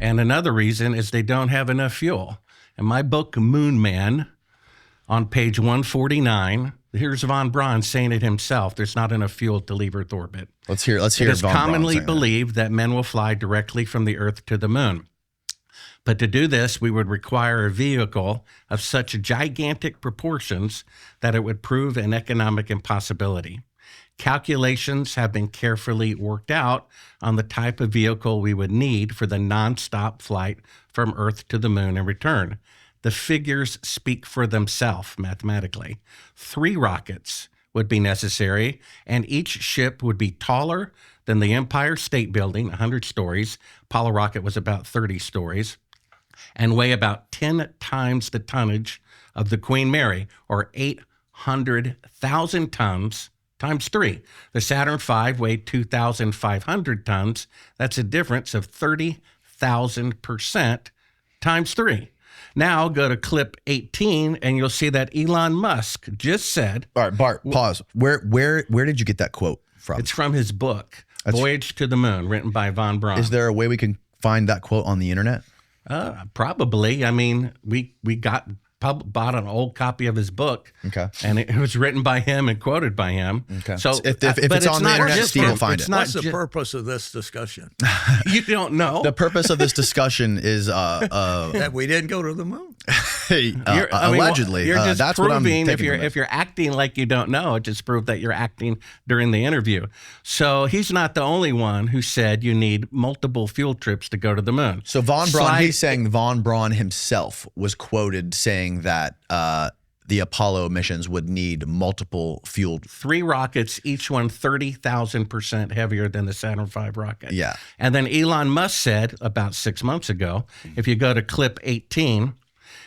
And another reason is they don't have enough fuel. In my book, Moon Man, on page 149, here's von Braun saying it himself. There's not enough fuel to leave Earth orbit. Let's hear. It is von commonly Braun believed that men will fly directly from the Earth to the moon. But to do this, we would require a vehicle of such gigantic proportions that it would prove an economic impossibility. Calculations have been carefully worked out on the type of vehicle we would need for the nonstop flight from Earth to the moon and return. The figures speak for themselves mathematically. 3 rockets would be necessary, and each ship would be taller than the Empire State Building, 100 stories. Apollo rocket was about 30 stories, and weigh about 10 times the tonnage of the Queen Mary, or 800,000 tons times 3. The Saturn V weighed 2,500 tons. That's a difference of 30,000% times 3. Now go to clip 18 and you'll see that Elon Musk just said. All right, Bart, pause. Where did you get that quote from? It's from his book, Voyage to the Moon, written by von Braun. Is there a way we can find that quote on the internet? Probably. I mean, we bought an old copy of his book. Okay. And it was written by him and quoted by him. Okay. So if it's on the internet, Steve will find it. What's the purpose of this discussion? You don't know. The purpose of this discussion is that we didn't go to the moon. Allegedly. You're just that's proving what I'm if you're acting like you don't know, it just proves that you're acting during the interview. So he's not the only one who said you need multiple fuel trips to go to the moon. So von Braun, he's saying von Braun himself was quoted saying that the Apollo missions would need multiple fueled 3 rockets, each one 30,000% heavier than the Saturn V rocket. Yeah. And then Elon Musk said about 6 months ago, if you go to clip 18,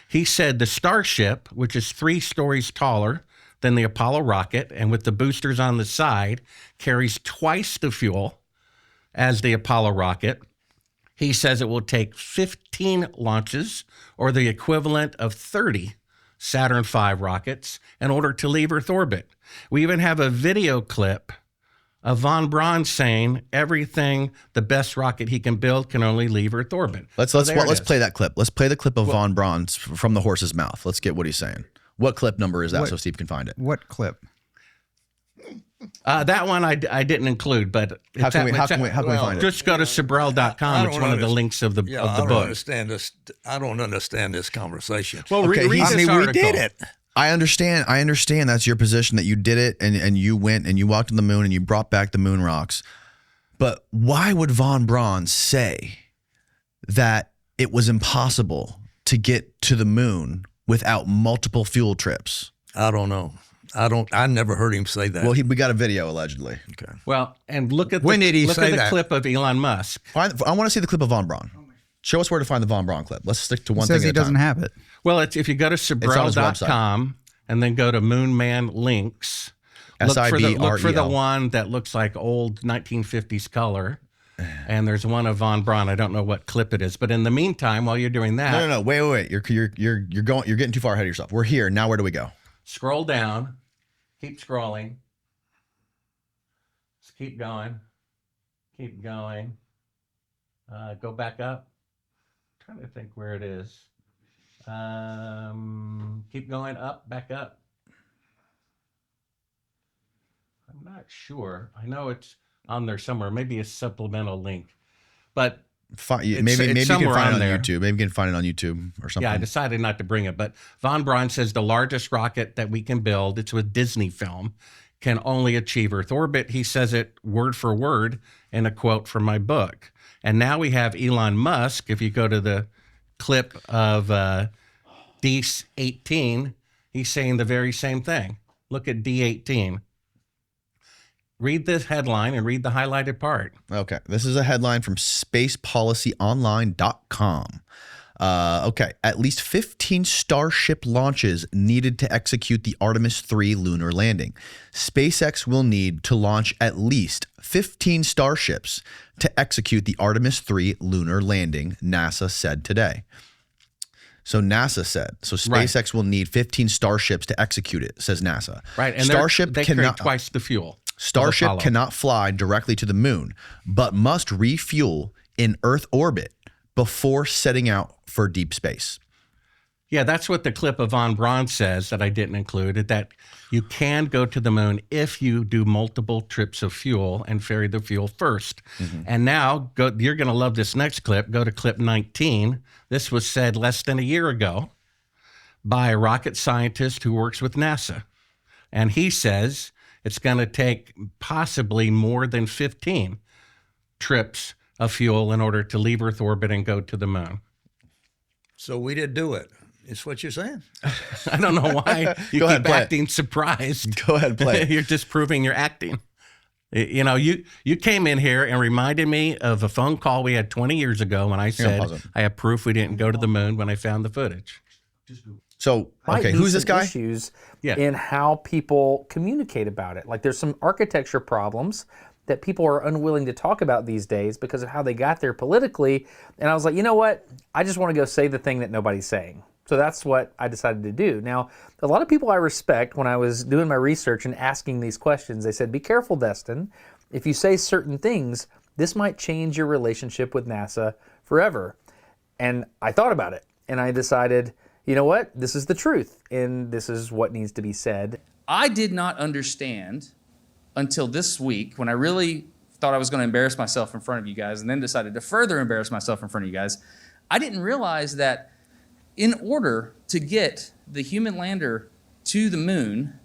he said the Starship, which is 3 stories taller than the Apollo rocket and with the boosters on the side, carries twice the fuel as the Apollo rocket. He says it will take 15 launches, or the equivalent of 30 Saturn V rockets, in order to leave Earth orbit. We even have a video clip of von Braun saying everything, the best rocket he can build can only leave Earth orbit. Let's play that clip. Let's play the clip of von Braun from the horse's mouth. Let's get what he's saying. What clip number is that so Steve can find it? What clip? That one I didn't include, but how can we find it? Just go to Sibrel.com. It's one of the links of the book. I don't understand this conversation. Well, read this article. We did it. I understand that's your position, that you did it and you went and you walked on the moon and you brought back the moon rocks. But why would von Braun say that it was impossible to get to the moon without multiple fuel trips? I don't know. I never heard him say that. Well, we got a video allegedly. Okay. Well, and look at when did he say the that? clip of Elon Musk. I want to see the clip of von Braun. Show us where to find the von Braun clip. Let's stick to one thing at a time. Says he doesn't have it. Well, if you go to Sibrel.com and then go to Moonman Links, look for the one that looks like old 1950s color. And there's one of von Braun. I don't know what clip it is, but in the meantime, while you're doing that, no, wait. You're getting too far ahead of yourself. We're here now. Where do we go? Scroll down. Keep scrolling. Just keep going. Keep going. Go back up. I'm trying to think where it is. Keep going up, back up. I'm not sure. I know it's on there somewhere. Maybe a supplemental link, but maybe you can find it on YouTube. Maybe you can find it on YouTube or something. Yeah, I decided not to bring it, but von Braun says the largest rocket that we can build, it's with Disney film, can only achieve Earth orbit. He says it word for word in a quote from my book. And now we have Elon Musk. If you go to the clip of D18, he's saying the very same thing. Look at D18. Read this headline and read the highlighted part. Okay. This is a headline from spacepolicyonline.com. Okay. At least 15 Starship launches needed to execute the Artemis 3 lunar landing. SpaceX will need to launch at least 15 Starships to execute the Artemis 3 lunar landing, NASA said today. So NASA said. So SpaceX will need 15 Starships to execute it, says NASA. Right. And they carry twice the fuel. Starship cannot fly directly to the moon, but must refuel in Earth orbit before setting out for deep space. Yeah, that's what the clip of Von Braun says that I didn't include, that you can go to the moon if you do multiple trips of fuel and ferry the fuel first. And now, you're going to love this next clip. Go to clip 19. This was said less than a year ago by a rocket scientist who works with NASA. And he says it's going to take possibly more than 15 trips of fuel in order to leave Earth orbit and go to the moon. So we did do it. Is what you're saying? I don't know why you Go ahead, keep play it. acting surprised. Go ahead, play it. You're just proving you're acting. You know, you came in here and reminded me of a phone call we had 20 years ago when I said pause it. I have proof we didn't go to the moon when I found the footage. So, might okay, be who's this some guy? Issues Yeah. in how people communicate about it. Like there's some architecture problems that people are unwilling to talk about these days because of how they got there politically. And I was like, you know what? I just want to go say the thing that nobody's saying. So that's what I decided to do. Now, a lot of people I respect, when I was doing my research and asking these questions, they said, be careful, Destin. If you say certain things, this might change your relationship with NASA forever. And I thought about it and I decided, you know what? This is the truth and this is what needs to be said. I did not understand until this week when I really thought I was going to embarrass myself in front of you guys and then decided to further embarrass myself in front of you guys. I didn't realize that in order to get the human lander to the moon,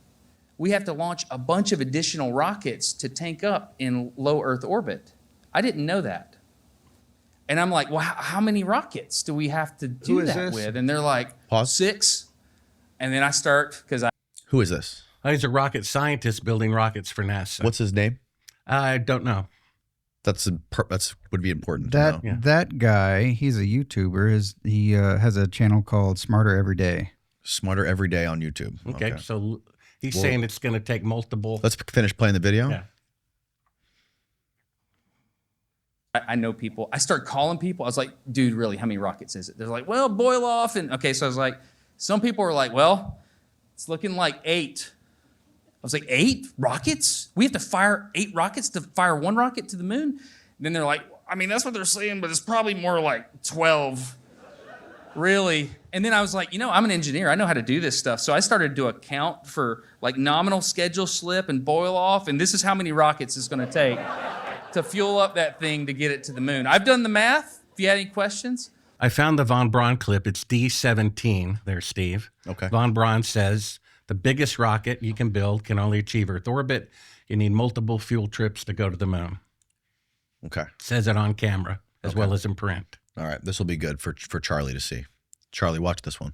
we have to launch a bunch of additional rockets to tank up in low Earth orbit. I didn't know that. And I'm like, well, how many rockets do we have to do that with? And they're like, Pause. 6. And then I start, because Who is this? He's a rocket scientist building rockets for NASA. What's his name? I don't know. That's would be important to know. That guy, he's a YouTuber. He has a channel called Smarter Every Day. Smarter Every Day on YouTube. Okay. So he's saying it's going to take multiple. Let's finish playing the video. Yeah. I know people. I start calling people. I was like, dude, really, how many rockets is it? They're like, well, boil off. And okay, so I was like, some people were like, well, it's looking like 8. I was like, 8 rockets? We have to fire 8 rockets to fire 1 rocket to the moon? And then they're like, I mean, that's what they're saying, but it's probably more like 12. Really? And then I was like, you know, I'm an engineer. I know how to do this stuff. So I started to account for like nominal schedule slip and boil off. And this is how many rockets it's going to take to fuel up that thing to get it to the moon. I've done the math. If you had any questions. I found the Von Braun clip. It's D17 there, Steve. Okay. Von Braun says the biggest rocket you can build can only achieve Earth orbit. You need multiple fuel trips to go to the moon. Okay. Says it on camera as well as in print. All right. This will be good for Charlie to see. Charlie, watch this one.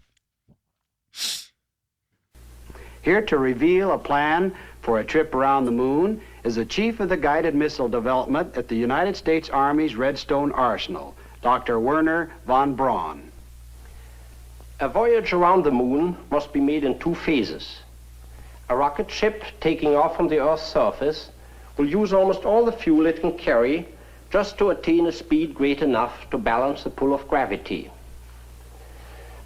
Here to reveal a plan for a trip around the moon is the chief of the guided missile development at the United States Army's Redstone Arsenal, Dr. Werner von Braun. A voyage around the moon must be made in 2 phases. A rocket ship taking off from the Earth's surface will use almost all the fuel it can carry just to attain a speed great enough to balance the pull of gravity.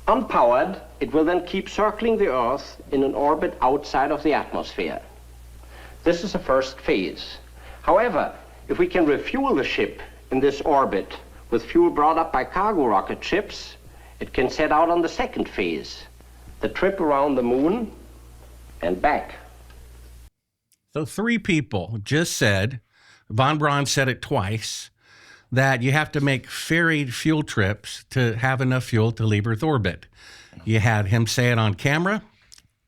Unpowered, it will then keep circling the Earth in an orbit outside of the atmosphere. This is the first phase. However, if we can refuel the ship in this orbit with fuel brought up by cargo rocket ships, it can set out on the second phase, the trip around the moon and back. So 3 people just said, Von Braun said it twice, that you have to make ferried fuel trips to have enough fuel to leave Earth orbit. You had him say it on camera,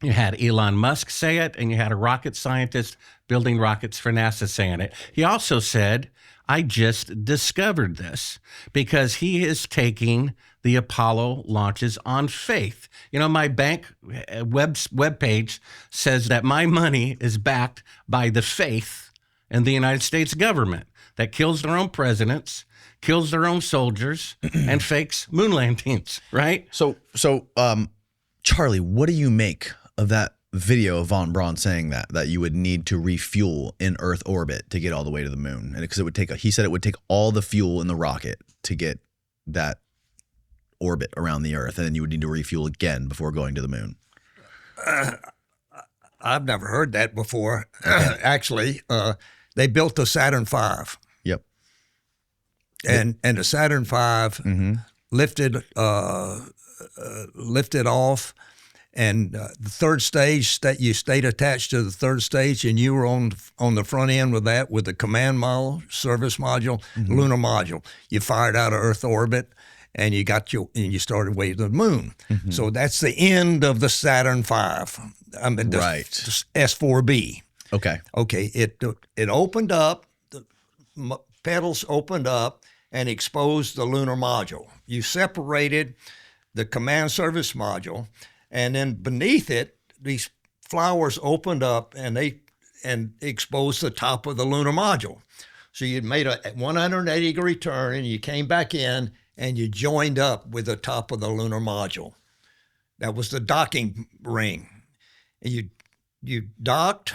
you had Elon Musk say it, and you had a rocket scientist building rockets for NASA saying it. He also said, I just discovered this, because he is taking the Apollo launches on faith. You know, my bank webpage says that my money is backed by the faith in the United States government that kills their own presidents, kills their own soldiers, and fakes moon landings, right? So, Charlie, what do you make of that video of Von Braun saying that you would need to refuel in Earth orbit to get all the way to the moon? And because it would take, he said it would take all the fuel in the rocket to get that orbit around the Earth, and then you would need to refuel again before going to the moon. I've never heard that before. Actually, they built the Saturn V. Yep. And the Saturn V lifted off, and the third stage that you stayed attached to the third stage, and you were on the front end with that, with the command module, service module, lunar module. You fired out of Earth orbit, and you started way to the moon. So that's the end of the Saturn V. I mean, the S4B. Okay. Okay. It opened up. The pedals opened up and exposed the lunar module. You separated the command service module, and then beneath it, these flowers opened up and exposed the top of the lunar module. So you'd made a 180-degree turn, and you came back in, and you joined up with the top of the lunar module. That was the docking ring. And you docked,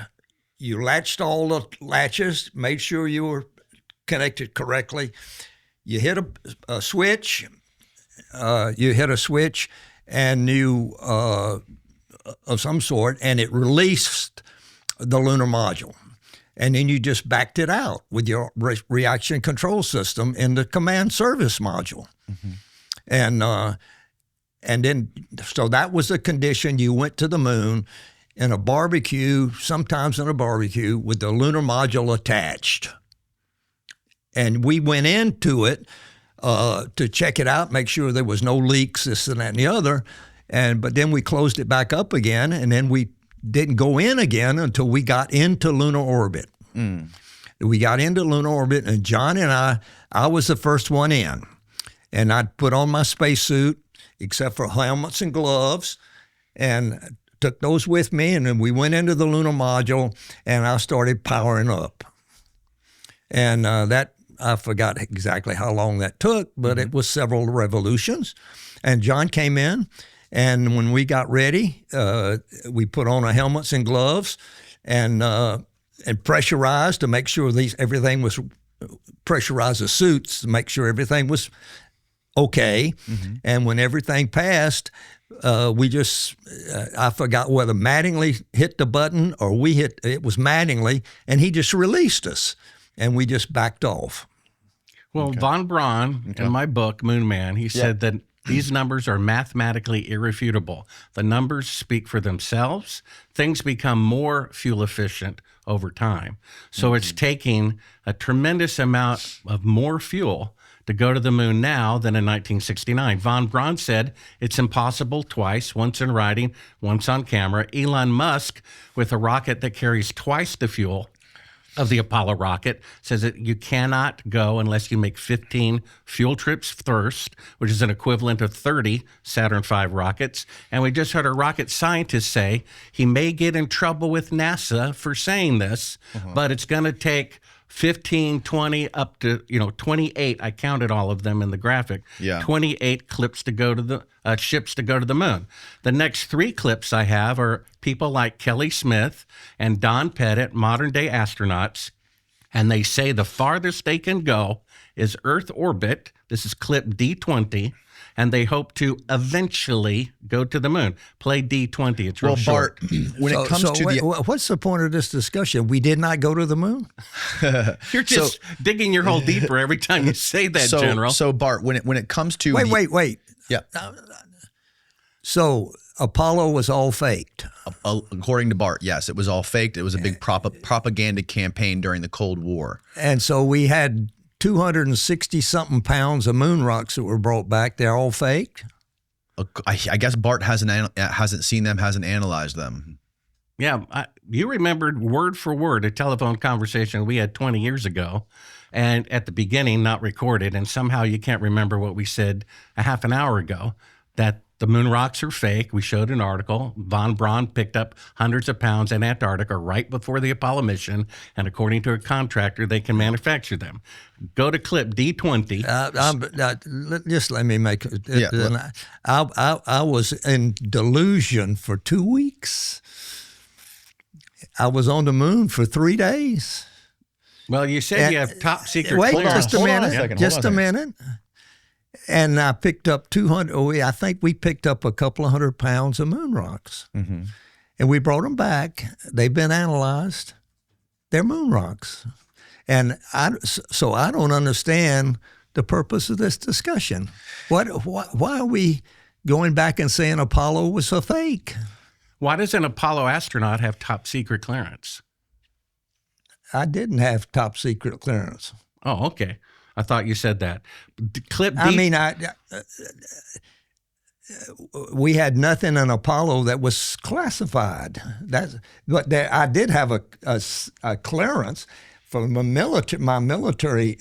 you latched all the latches, made sure you were connected correctly. You hit a switch. And of some sort, and it released the lunar module. And then you just backed it out with your reaction control system in the command service module. And then, so that was the condition. You went to the moon in a barbecue, sometimes in a barbecue, with the lunar module attached. And we went into it to check it out, make sure there was no leaks, this and that and the other. But then we closed it back up again, and then we didn't go in again until we got into lunar orbit. We got into lunar orbit, and John and I was the first one in. And I put on my spacesuit, except for helmets and gloves, and took those with me. And then we went into the lunar module, and I started powering up. And that, I forgot exactly how long that took, but it was several revolutions. And John came in, and when we got ready, we put on our helmets and gloves, and pressurized to make sure everything was pressurized the suits to make sure everything was okay. And when everything passed, we just I forgot whether Mattingly hit the button or it was Mattingly, and he just released us. And we just backed off. Well, Von Braun, in my book, Moon Man, he said that these numbers are mathematically irrefutable. The numbers speak for themselves. Things become more fuel efficient over time. So it's taking a tremendous amount of more fuel to go to the moon now than in 1969. Von Braun said it's impossible twice, once in writing, once on camera. Elon Musk, with a rocket that carries twice the fuel of the Apollo rocket, says that you cannot go unless you make 15 fuel trips first, which is an equivalent of 30 Saturn V rockets. And we just heard a rocket scientist say he may get in trouble with NASA for saying this, but it's going to take 15, 20, up to 28. I counted all of them in the graphic. 28 clips to go to the ships to go to the moon. The next 3 clips I have are people like Kelly Smith and Don Pettit, modern day astronauts, and they say the farthest they can go is Earth orbit. This is clip D20. And they hope to eventually go to the moon. Play D20. It's real short. Bart, when it comes to what's the point of this discussion? We did not go to the moon? You're just digging your hole deeper every time you say that, General. So, Bart, when it comes to Wait. Yeah. So Apollo was all faked. According to Bart, yes, it was all faked. It was a big propaganda campaign during the Cold War. And so we had 260-something pounds of moon rocks that were brought back. They're all fake? I guess Bart hasn't seen them, hasn't analyzed them. Yeah, you remembered word for word a telephone conversation we had 20 years ago, and at the beginning, not recorded, and somehow you can't remember what we said a half an hour ago, that the moon rocks are fake. We showed an article. Von Braun picked up hundreds of pounds in Antarctica right before the Apollo mission, and according to a contractor, they can manufacture them. Go to clip D20. Just let me make it. I was in delusion for 2 weeks. I was on the moon for 3 days. Well, you said you have top secret Wait, clearance. just a minute. And I picked up 200, I think we picked up a couple of 100 pounds of moon rocks. And we brought them back. They've been analyzed. They're moon rocks. And so I don't understand the purpose of this discussion. Why are we going back and saying Apollo was a fake? Why does an Apollo astronaut have top secret clearance? I didn't have top secret clearance. Oh, okay. I thought you said that. We had nothing in Apollo that was classified. I did have a clearance from my military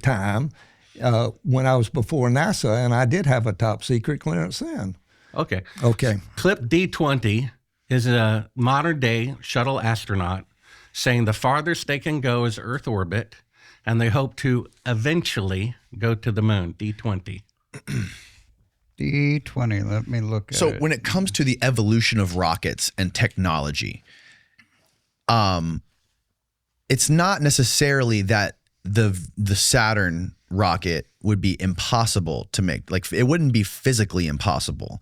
time when I was before NASA, and I did have a top secret clearance then. Okay. Okay. Clip D20 is a modern day shuttle astronaut saying the farthest they can go is Earth orbit, and they hope to eventually go to the moon. D20. D20. Let me look at it. So when it comes to the evolution of rockets and technology, it's not necessarily that the Saturn rocket would be impossible to make. Like, it wouldn't be physically impossible,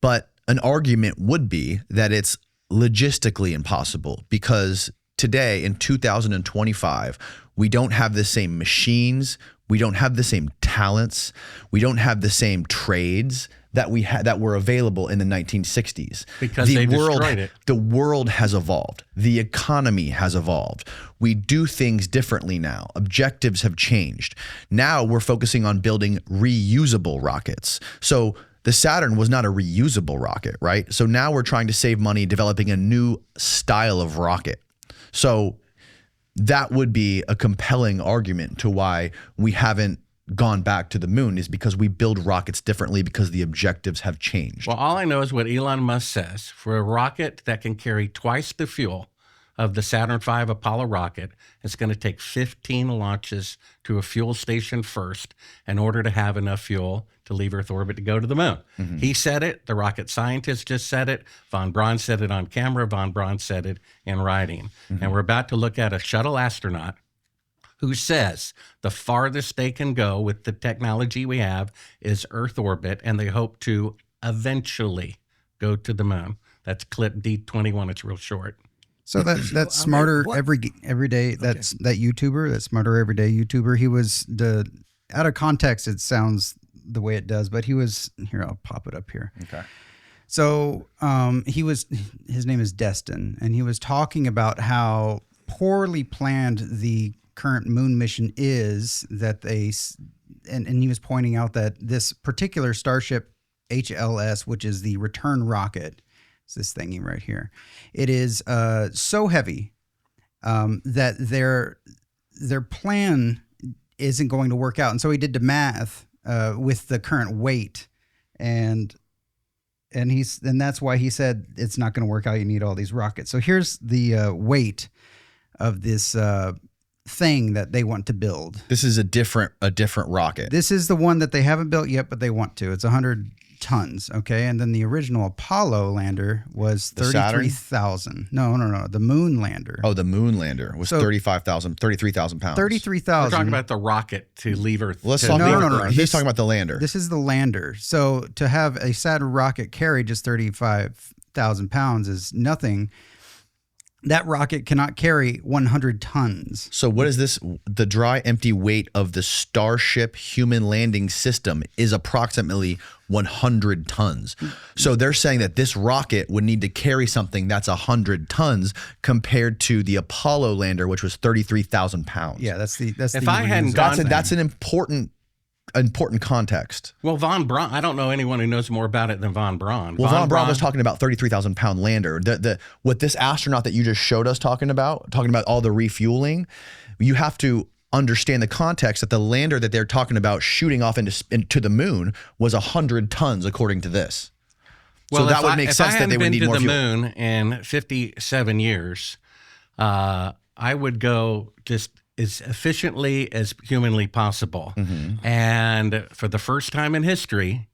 but an argument would be that it's logistically impossible, because today in 2025, we don't have the same machines, we don't have the same talents, we don't have the same trades that we had that were available in the 1960s. Because they destroyed it. The world has evolved. The economy has evolved. We do things differently now. Objectives have changed. Now we're focusing on building reusable rockets. So the Saturn was not a reusable rocket, right? So now we're trying to save money developing a new style of rocket. So that would be a compelling argument to why we haven't gone back to the moon, is because we build rockets differently because the objectives have changed. Well, all I know is what Elon Musk says. For a rocket that can carry twice the fuel of the Saturn V Apollo rocket, it's going to take 15 launches to a fuel station first in order to have enough fuel to leave Earth orbit to go to the moon. Mm-hmm. He said it. The rocket scientist just said it. Von Braun said it on camera. Von Braun said it in writing. Mm-hmm. And we're about to look at a shuttle astronaut who says the farthest they can go with the technology we have is Earth orbit, and they hope to eventually go to the moon. That's clip D21. It's real short. So that's Smarter Every Day. That's that YouTuber. That Smarter Everyday YouTuber. He was out of context. It sounds the way it does, but he was here. I'll pop it up here. Okay. So his name is Destin, and he was talking about how poorly planned the current moon mission is, that and he was pointing out that this particular Starship HLS, which is the return rocket, it's this thingy right here. It is so heavy that their plan isn't going to work out. And so he did the math with the current weight, and that's why he said it's not going to work out. You need all these rockets. So here's the weight of this thing that they want to build. This is a different rocket. This is the one that they haven't built yet, but they want to. It's 100 tons, okay? And then the original Apollo lander was 33,000. No. The moon lander. Oh, the moon lander was 33,000 pounds. 33,000. We're talking about the rocket to leave Earth. No. He's talking about the lander. This is the lander. So to have a Saturn rocket carry just 35,000 pounds is nothing. That rocket cannot carry 100 tons. So what is this? The dry, empty weight of the Starship human landing system is approximately 100 tons. So they're saying that this rocket would need to carry something that's 100 tons compared to the Apollo lander, which was 33,000 pounds. Yeah, that's the. If I hadn't gone, that's an important context. Well, Von Braun, I don't know anyone who knows more about it than Von Braun. Well, Von Braun was talking about 33,000 pound lander. What this astronaut that you just showed us talking about all the refueling, you have to understand the context that the lander that they're talking about shooting off into the moon was 100 tons, according to this. Well, so that would make sense that they would need more fuel. If I hadn't been to the moon in 57 years, I would go just as efficiently as humanly possible. Mm-hmm. And for the first time in history,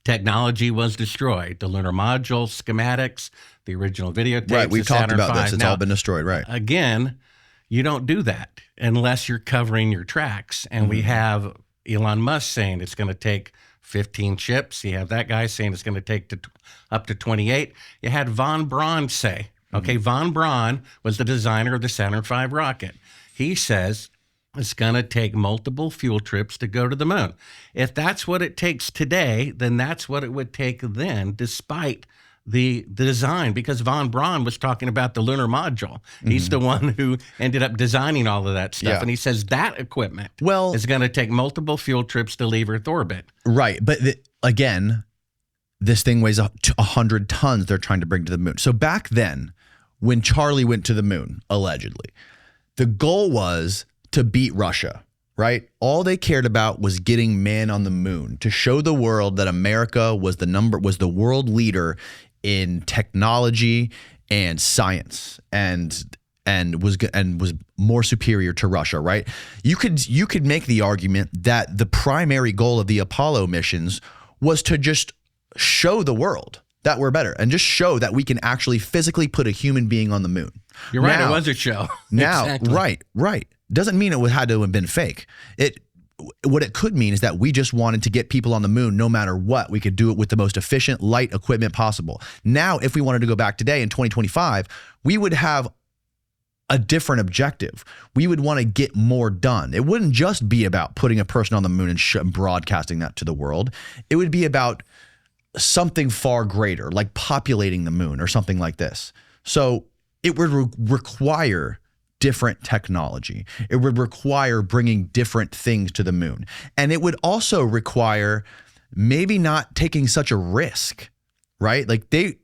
technology was destroyed. The lunar module, schematics, the original videotapes. Right, we've talked about this. It's now, all been destroyed, right. Again, you don't do that unless you're covering your tracks. And we have Elon Musk saying it's going to take 15 ships. You have that guy saying it's going to take up to 28. You had Von Braun say, okay, Von Braun was the designer of the Saturn V rocket. He says it's going to take multiple fuel trips to go to the moon. If that's what it takes today, then that's what it would take then, despite the design, because von Braun was talking about the lunar module. He's the one who ended up designing all of that stuff. Yeah. And he says that equipment Well- is going to take multiple fuel trips to leave Earth orbit. Right. But again, this thing weighs 100 tons they're trying to bring to the moon. So back then, when Charlie went to the moon, allegedly, the goal was to beat Russia, right? All they cared about was getting man on the moon, to show the world that America was the world leader in technology and science, and was more superior to Russia, right? You could make the argument that the primary goal of the Apollo missions was to just show the world that we're better, and just show that we can actually physically put a human being on the moon. You're right. Now- It was a show. Now, Exactly. right. Doesn't mean it had to have been fake. What it could mean is that we just wanted to get people on the moon no matter what. We could do it with the most efficient, light equipment possible. Now, if we wanted to go back today in 2025, we would have a different objective. We would want to get more done. It wouldn't just be about putting a person on the moon and broadcasting that to the world. It would be about something far greater, like populating the moon or something like this. So it would require different technology. It would require bringing different things to the moon. And it would also require maybe not taking such a risk, right? Like that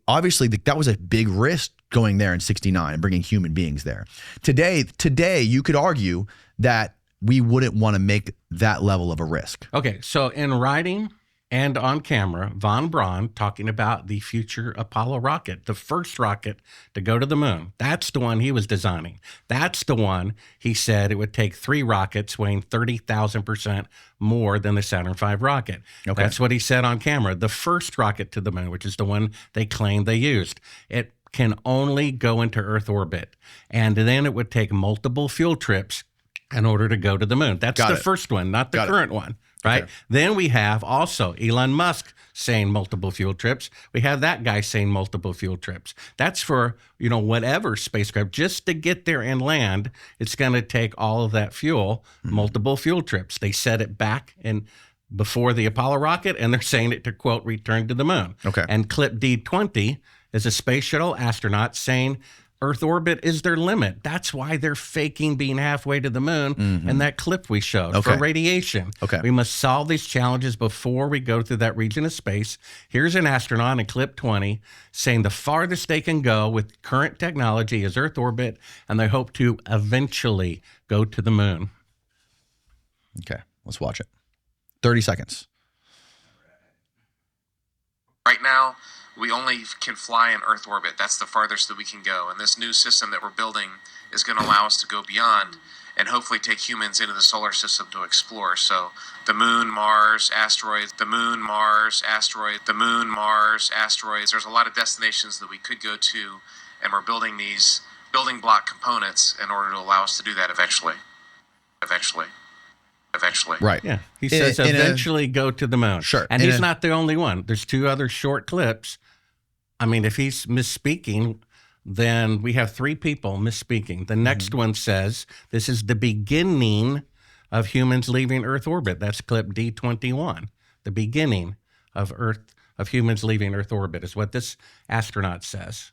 was a big risk going there in 69 and bringing human beings there. Today you could argue that we wouldn't want to make that level of a risk. Okay, so in writing and on camera, von Braun talking about the future Apollo rocket, the first rocket to go to the moon. That's the one he was designing. That's the one he said it would take 3 rockets weighing 30,000% more than the Saturn V rocket. Okay. That's what he said on camera. The first rocket to the moon, which is the one they claim they used. It can only go into Earth orbit. And then it would take multiple fuel trips in order to go to the moon. That's Got the it. first one, not the Got it. current one, right? Okay. Then we have also Elon Musk saying multiple fuel trips. We have that guy saying multiple fuel trips. That's for, whatever spacecraft. Just to get there and land, it's going to take all of that fuel, multiple fuel trips. They said it back before the Apollo rocket, and they're saying it to, quote, return to the moon. Okay. And clip D20 is a space shuttle astronaut saying Earth orbit is their limit. That's why they're faking being halfway to the moon and that clip we showed for Okay. radiation. Okay. We must solve these challenges before we go through that region of space. Here's an astronaut in clip 20 saying the farthest they can go with current technology is Earth orbit, and they hope to eventually go to the moon. Okay, let's watch it. 30 seconds. Right now, we only can fly in Earth orbit. That's the farthest that we can go. And this new system that we're building is going to allow us to go beyond and hopefully take humans into the solar system to explore. So the moon, Mars, asteroids, the moon, Mars, asteroids, the moon, Mars, asteroids. There's a lot of destinations that we could go to, and we're building these building block components in order to allow us to do that eventually. Right. Yeah. He says eventually go to the moon. Sure. And he's not the only one. There's 2 other short clips. I mean, if he's misspeaking, then we have 3 people misspeaking. The next one says this is the beginning of humans leaving Earth orbit. That's clip D21. The beginning of humans leaving Earth orbit is what this astronaut says.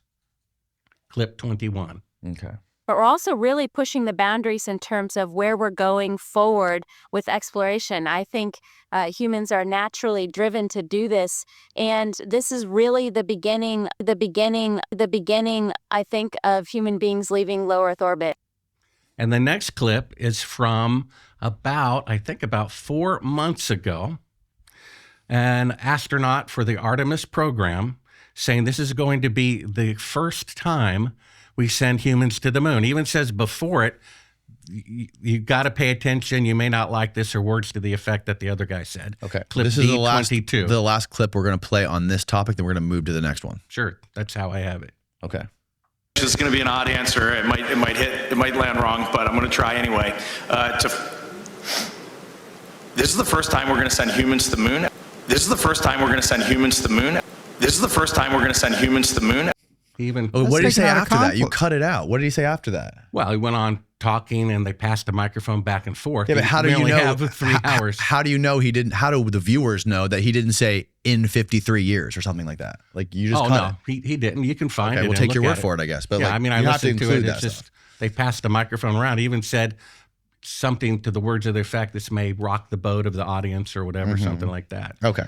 Clip 21. Okay. But we're also really pushing the boundaries in terms of where we're going forward with exploration. I think humans are naturally driven to do this. And this is really the beginning, I think, of human beings leaving low Earth orbit. And the next clip is from about 4 months ago. An astronaut for the Artemis program saying this is going to be the first time we send humans to the moon. He even says before it, you got to pay attention. You may not like this, or words to the effect that the other guy said. Okay. Clip This is D22. the last clip we're going to play on this topic, then we're going to move to the next one. Sure, that's how I have it. Okay. It's going to be an odd answer. It might land wrong, but I'm going to try anyway. This is the first time we're going to send humans to the moon. This is the first time we're going to send humans to the moon. This is the first time we're going to send humans to the moon. Even What did he say taken out of after that? You context. cut it out. What did he say after that? well, he went on talking and they passed the microphone back and forth. Yeah, but how do we you only know? have 3 hours. How do you know he didn't? How do the viewers know that he didn't say in 53 years or something like that? Like you just cut it. He didn't. You can find it. We'll and take your look word at for it, I guess. But yeah, like, I mean, I you have to listened to include it. that It's just stuff. they passed the microphone around. He even said something to the words of the effect, this may rock the boat of the audience or whatever, something like that. Okay.